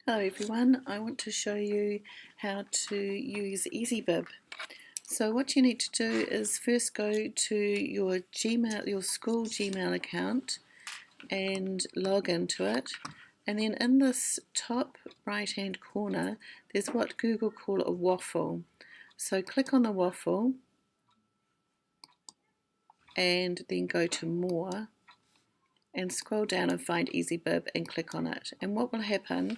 Hello everyone, I want to show you how to use EasyBib. So what you need to do is first go to your school Gmail account and log into it, and then in this top right hand corner there's what Google call a waffle. So click on the waffle and then go to more and scroll down and find EasyBib and click on it, and what will happen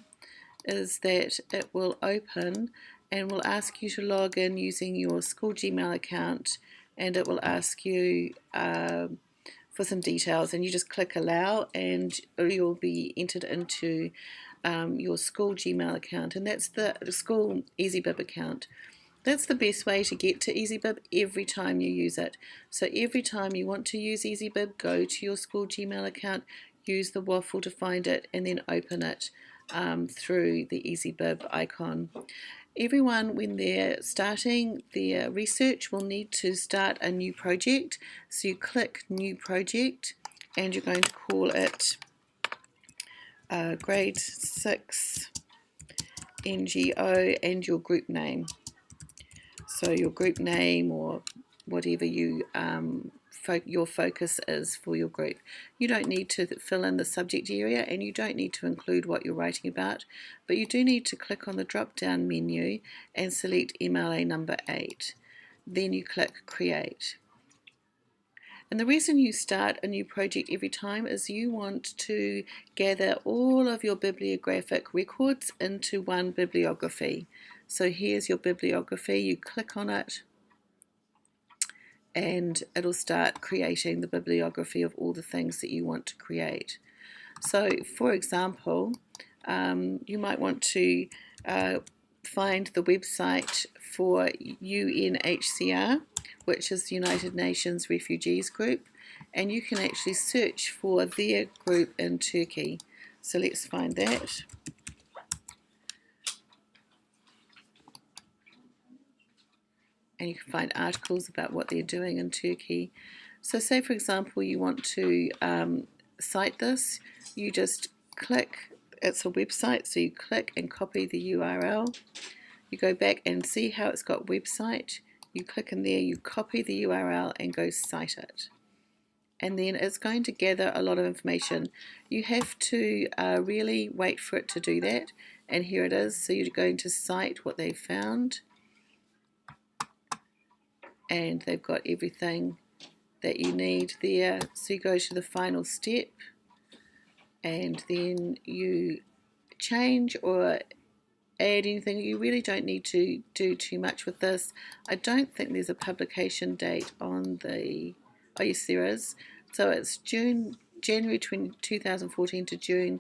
is that it will open and will ask you to log in using your school Gmail account, and it will ask you for some details, and you just click allow and you'll be entered into your school Gmail account, and that's the school EasyBib account. That's the best way to get to EasyBib every time you use it. So every time you want to use EasyBib, go to your school Gmail account, use the waffle to find it, and then open it through the EasyBib icon. Everyone, when they're starting their research, will need to start a new project. So you click New Project, and you're going to call it Grade 6 NGO and your group name. So your group name or whatever your focus is for your group. You don't need to fill in the subject area, and you don't need to include what you're writing about, but you do need to click on the drop down menu and select MLA number 8. Then you click Create. And the reason you start a new project every time is you want to gather all of your bibliographic records into one bibliography. So here's your bibliography, you click on it and it'll start creating the bibliography of all the things that you want to create. So for example, you might want to find the website for UNHCR, which is the United Nations Refugees Group, and you can actually search for their group in Turkey. So let's find that. And you can find articles about what they're doing in Turkey. So say for example you want to cite this, you just click, it's a website, so you click and copy the URL. You go back and see how it's got website, you click in there, you copy the URL and go cite it. And then it's going to gather a lot of information. You have to really wait for it to do that, and here it is. So you're going to cite what they found, and they've got everything that you need there. So you go to the final step, and then you change or add anything. You really don't need to do too much with this. I don't think there's a publication date on the, oh yes there is. So it's January 2014 to June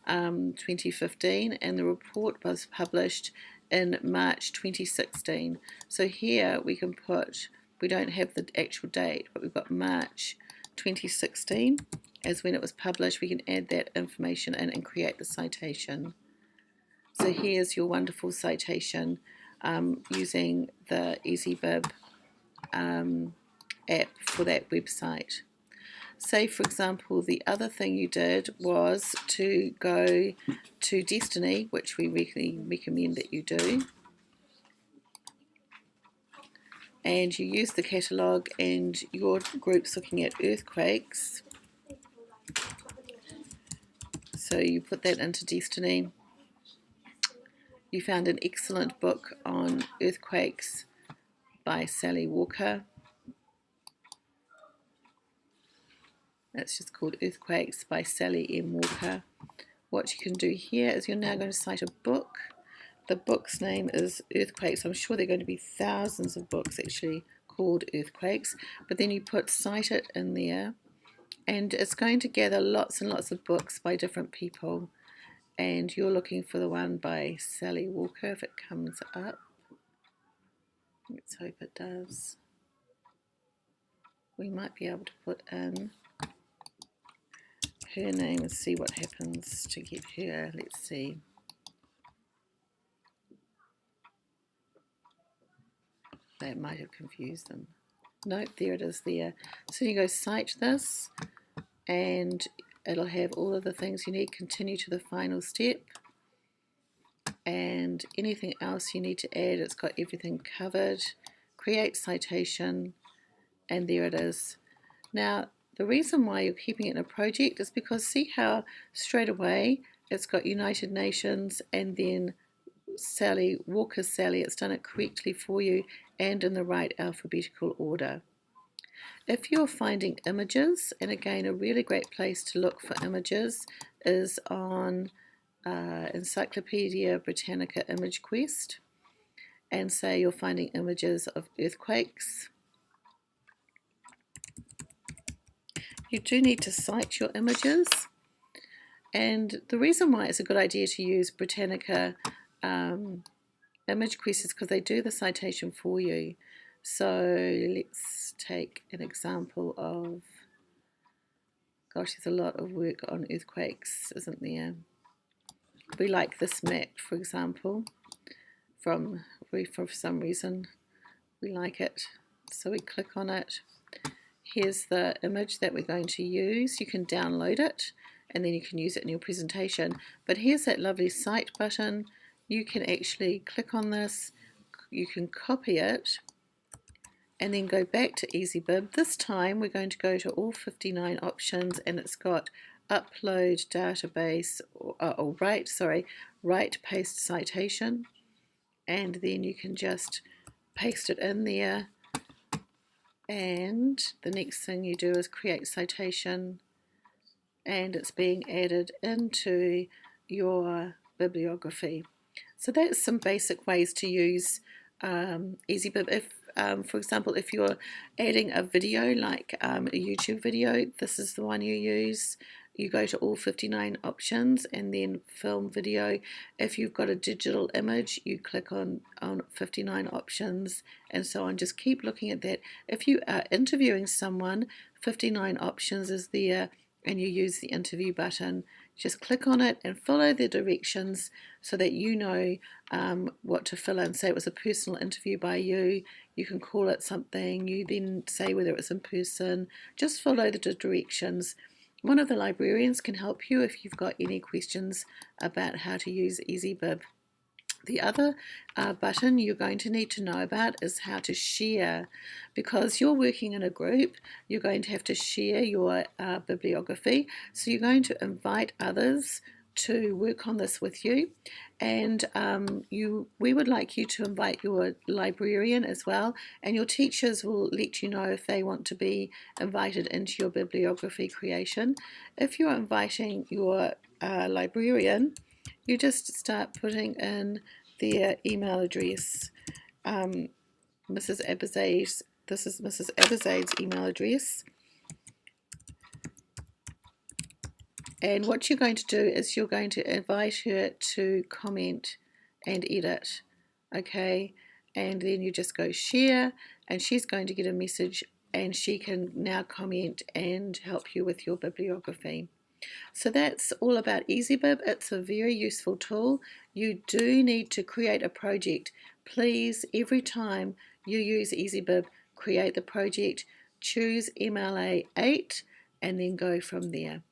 2015, and the report was published in March 2016. So here we can put, we don't have the actual date, but we've got March 2016 as when it was published. We can add that information in and create the citation. So here's your wonderful citation using the EasyBib app for that website. Say for example the other thing you did was to go to Destiny, which we really recommend that you do, and you use the catalogue and your group's looking at earthquakes, so you put that into Destiny. You found an excellent book on earthquakes by Sally Walker. That's just called Earthquakes by Sally M. Walker. What you can do here is you're now going to cite a book. The book's name is Earthquakes. I'm sure there are going to be thousands of books actually called Earthquakes, but then you put cite it in there, and it's going to gather lots and lots of books by different people, and you're looking for the one by Sally Walker. If it comes up, let's hope it does. We might be able to put in her name and see what happens to get her. Let's see. That might have confused them. Nope, there it is there. So you go cite this, and it'll have all of the things you need. Continue to the final step, and anything else you need to add, it's got everything covered. Create citation, and there it is. Now, the reason why you're keeping it in a project is because see how straight away it's got United Nations and then Sally, Walker's Sally. It's done it correctly for you and in the right alphabetical order. If you're finding images, and again a really great place to look for images is on Encyclopedia Britannica Image Quest, and say you're finding images of earthquakes, you do need to cite your images. And the reason why it's a good idea to use Britannica Image Quest is because they do the citation for you. So let's take an example of, gosh, there's a lot of work on earthquakes, isn't there? We like this map, for example, for some reason we like it. So we click on it. Here's the image that we're going to use. You can download it and then you can use it in your presentation. But here's that lovely Cite button. You can actually click on this, you can copy it, and then go back to EasyBib. This time we're going to go to all 59 options, and it's got upload database, or write paste citation, and then you can just paste it in there. And the next thing you do is create citation, and it's being added into your bibliography. So that's some basic ways to use EasyBib. If, for example, if you're adding a video like a YouTube video, this is the one you use. You go to all 59 options and then film video. If you've got a digital image, you click on 59 options and so on. Just keep looking at that. If you are interviewing someone, 59 options is there, and you use the interview button. Just click on it and follow the directions so that you know what to fill in. Say it was a personal interview by you, you can call it something, you then say whether it's in person. Just follow the directions. One of the librarians can help you if you've got any questions about how to use EasyBib. The other button you're going to need to know about is how to share. Because you're working in a group, you're going to have to share your bibliography. So you're going to invite others to work on this with you, and we would like you to invite your librarian as well, and your teachers will let you know if they want to be invited into your bibliography creation. If you're inviting your librarian, you just start putting in their email address. Mrs. Abizaid's, this is Mrs. Abizaid's email address. And what you're going to do is you're going to invite her to comment and edit, okay? And then you just go share, and she's going to get a message, and she can now comment and help you with your bibliography. So that's all about EasyBib. It's a very useful tool. You do need to create a project. Please, every time you use EasyBib, create the project, choose MLA 8, and then go from there.